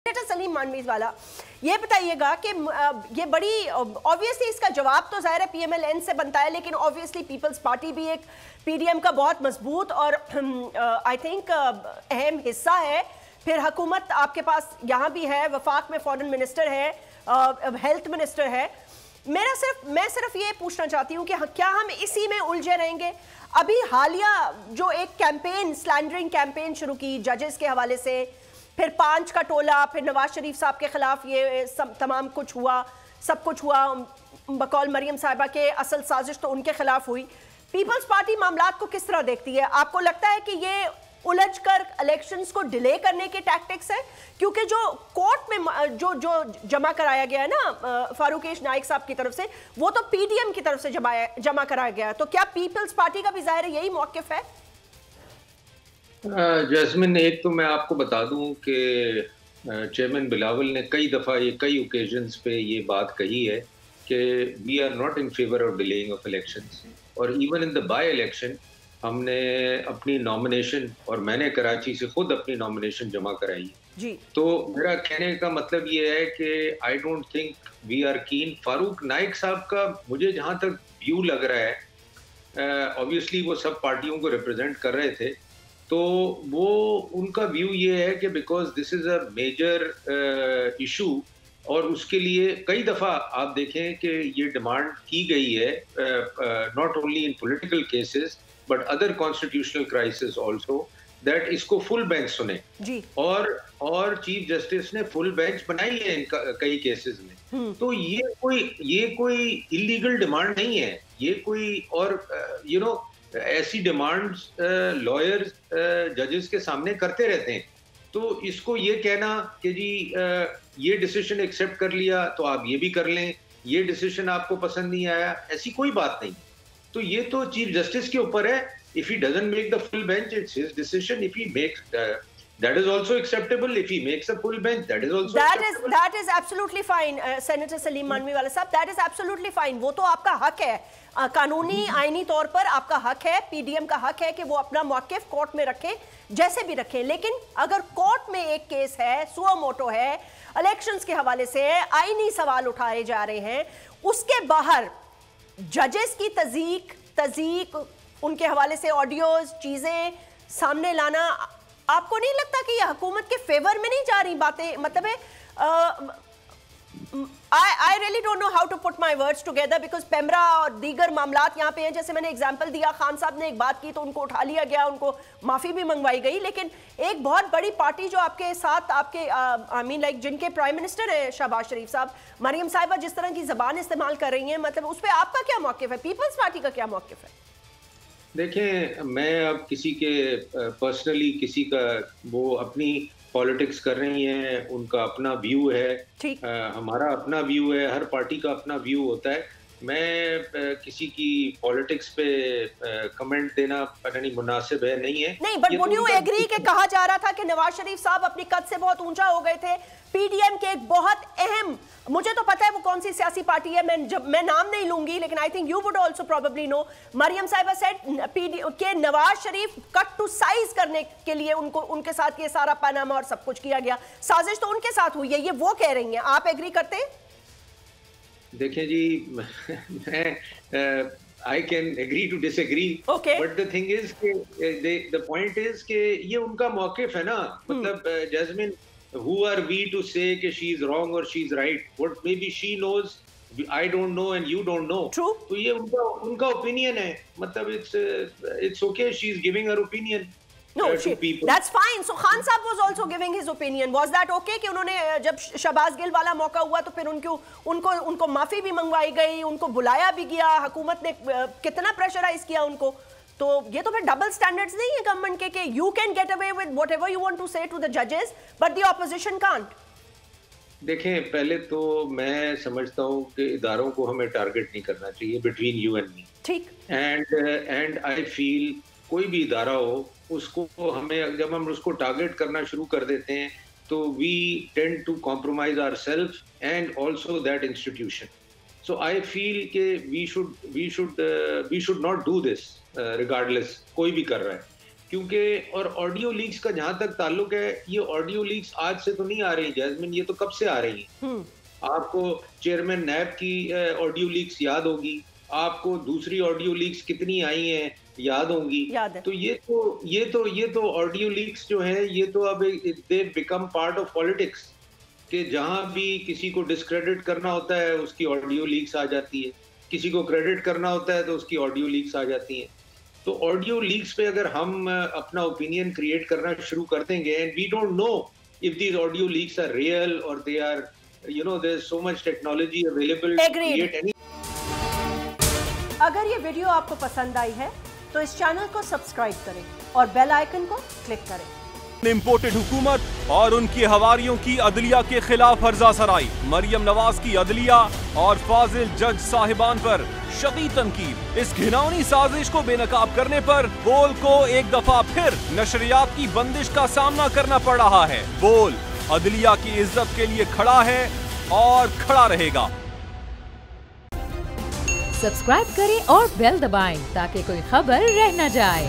Senator Salim मानवी वाला, ये बताइएगा कि ये बड़ी ऑब्वियसली इसका जवाब तो ज़ाहिर है पीएमएल-एन से बनता है, लेकिन ऑब्वियसली पीपल्स पार्टी भी एक पीडीएम का बहुत मजबूत और आई थिंक अहम हिस्सा है। फिर हुकूमत आपके पास यहाँ भी है, वफाक में फॉरेन मिनिस्टर है, हेल्थ मिनिस्टर है। मैं सिर्फ ये पूछना चाहती हूँ कि क्या हम इसी में उलझे रहेंगे? अभी हालिया जो एक कैंपेन, स्लैंडरिंग कैंपेन शुरू की जजेस के हवाले से, फिर 5 का टोला, फिर नवाज शरीफ साहब के खिलाफ ये तमाम कुछ हुआ, सब कुछ हुआ, बकौल मरियम साहिबा के असल साजिश तो उनके खिलाफ हुई। पीपल्स पार्टी मामलात को किस तरह देखती है? आपको लगता है कि ये उलझ कर इलेक्शंस को डिले करने के टैक्टिक्स है? क्योंकि जो कोर्ट में जो जमा कराया गया है ना फारूकेश नाइक साहब की तरफ से, वो तो पीडीएम की तरफ से जमा कराया गया है, तो क्या पीपल्स पार्टी का भी जाहिर है यही मौकिफ है? जैस्मिन, एक तो मैं आपको बता दूं कि चेयरमैन बिलावल ने कई दफ़ा कई ओकेजन्स पे ये बात कही है कि we are not in favour of delaying of elections, और even in the by election हमने अपनी नॉमिनेशन, और मैंने कराची से खुद अपनी नॉमिनेशन जमा कराई जी। तो मेरा कहने का मतलब ये है कि I don't think we are keen. Farooq Naik साहब का मुझे जहाँ तक व्यू लग रहा है, ऑब्वियसली वो सब पार्टियों को रिप्रेजेंट कर रहे थे, तो वो उनका व्यू ये है कि because this is a major issue, और उसके लिए कई दफ़ा आप देखें कि ये डिमांड की गई है, not only in political cases but other constitutional crisis also, that इसको फुल बेंच सुने जी। और चीफ जस्टिस ने फुल बेंच बनाई है इन कई केसेस में। तो ये कोई इलीगल डिमांड नहीं है, ये कोई, और ऐसी डिमांड्स लॉयर्स जजेस के सामने करते रहते हैं। तो इसको ये कहना कि जी ये डिसीजन एक्सेप्ट कर लिया तो आप ये भी कर लें, ये डिसीजन आपको पसंद नहीं आया, ऐसी कोई बात नहीं। तो ये तो चीफ जस्टिस के ऊपर है। If he doesn't make the full bench, it's his decision. If he makes that is also acceptable. If he makes a full bench, that is also acceptable. That is absolutely fine, Senator Saleem Manvi वाला साहब, that is absolutely fine. वो तो आपका हक है, कानूनी आईनी तौर पर आपका हक है, पीडीएम का हक है कि वो अपना मौकिफ कोर्ट में रखे, जैसे भी रखे। लेकिन अगर कोर्ट में एक केस है, सुओ मोटो है, इलेक्शंस के हवाले से आईनी सवाल उठाए जा रहे हैं, उसके बाहर जजेस की तज़ीक उनके हवाले से ऑडियोज, चीजें सामने लाना, आपको नहीं लगता कि ये हुकूमत के फेवर में नहीं जा रही बातें? मतलब है I really don't know how to put my words together because PEMRA और दीगर मामलात यहाँ पे हैं। जैसे मैंने एग्जांपल दिया, खान साहब ने एक बात की तो उनको उठा लिया गया, उनको माफ़ी भी मंगवाई गई, लेकिन एक बहुत बड़ी पार्टी जो आपके साथ, आपके आई मीन लाइक जिनके प्राइम मिनिस्टर है शहबाज शरीफ साहब, मरियम साहिबा जिस तरह की ज़बान इस्तेमाल कर रही हैं, मतलब उस पर आपका क्या मौक़िफ़ है? पीपल्स पार्टी का क्या मौक़िफ़ है? देखें, मैं अब किसी के पर्सनली किसी का वो अपनी पॉलिटिक्स कर रही हैं, उनका अपना व्यू है, हमारा अपना व्यू है, हर पार्टी का अपना व्यू होता है। मैं किसी की पॉलिटिक्स पे कमेंट देना पता नहीं मुनासिब है, नहीं है। नहीं, बट वुड यू एग्री कि कहा जा रहा था कि नवाज शरीफ साहब अपनी कद से बहुत ऊंचा हो गए थे, पीडीएम के एक बहुत अहम, मुझे तो पता है वो कौन सी सियासी पार्टी है, मैं नाम नहीं लूंगी, लेकिन I think you would also probably know, Maryam Sahiba said के Nawaz Sharif cut to size करने के लिए उनके साथ ये सारा पनामा और सब कुछ किया गया, साजिश तो उनके साथ हुई है, ये वो कह रही हैं। आप एग्री करते हैं? देखें जी, मैं I can agree to disagree, but the thing is the point is कि ये उनका मौकिफ है ना, मतलब jasmine, who are we to say कि she is wrong or she is right? What maybe she knows, I don't know and you don't know. True. तो ये उनका opinion है, मतलब it's okay, she is giving her opinion. No, that's fine. So Khan Saab was also giving his opinion. Was that okay कि उन्होंने जब शहबाज गिल वाला मौका हुआ तो फिर उनको माफी भी मंगवाई गई, उनको बुलाया भी गया, हुकूमत ने कितना प्रेशराइज किया उनको? तो ये तो फिर डबल स्टैंडर्ड्स नहीं है गवर्नमेंट के कि you can get away with whatever you want to say to the जजेस बट द ऑपोजिशन कांट। देखें, पहले तो मैं समझता हूँ कि इदारों को हमें टारगेट नहीं करना चाहिए, बिटवीन यू एंड मी, ठीक, एंड आई फील कोई भी इदारा हो उसको हमें, जब हम उसको टारगेट करना शुरू कर देते हैं तो we tend to compromise ourselves and also that institution. So I feel कि we should not do this regardless, कोई भी कर रहा है। क्योंकि और ऑडियो लीक्स का जहां तक ताल्लुक है, ये ऑडियो लीक्स आज से तो नहीं आ रही जैस्मिन, ये तो कब से आ रही है। आपको चेयरमैन नैब की ऑडियो लीक्स याद होगी, आपको दूसरी ऑडियो लीक्स कितनी आई हैं याद होंगी। तो ये तो ऑडियो लीक्स जो है, ये तो अब they become part of politics, कि जहां भी किसी को डिस्क्रेडिट करना होता है उसकी ऑडियो लीक्स आ जाती है, किसी को क्रेडिट करना होता है तो उसकी ऑडियो लीक्स आ जाती हैं। तो ऑडियो लीक्स पे अगर हम अपना ओपिनियन क्रिएट करना शुरू कर देंगे, and we don't know if these audio leaks are real और they are, you know, there's so much technology available to create any. अगर ये वीडियो आपको पसंद आई है तो इस चैनल को सब्सक्राइब करें और बेल आइकन को क्लिक करें। इम्पोर्टेड हुकूमत और उनकी हवारियों की अदलिया के खिलाफ हर्जा सराई, मरियम नवाज की अदलिया और फाजिल जज साहिबान पर शदीद तनकीद। इस घिनौनी साजिश को बेनकाब करने पर बोल को एक दफा फिर नशरियात की बंदिश का सामना करना पड़ रहा है। बोल अदलिया की इज्जत के लिए खड़ा है और खड़ा रहेगा। सब्सक्राइब करें और बेल दबाएं ताकि कोई खबर रह न जाए।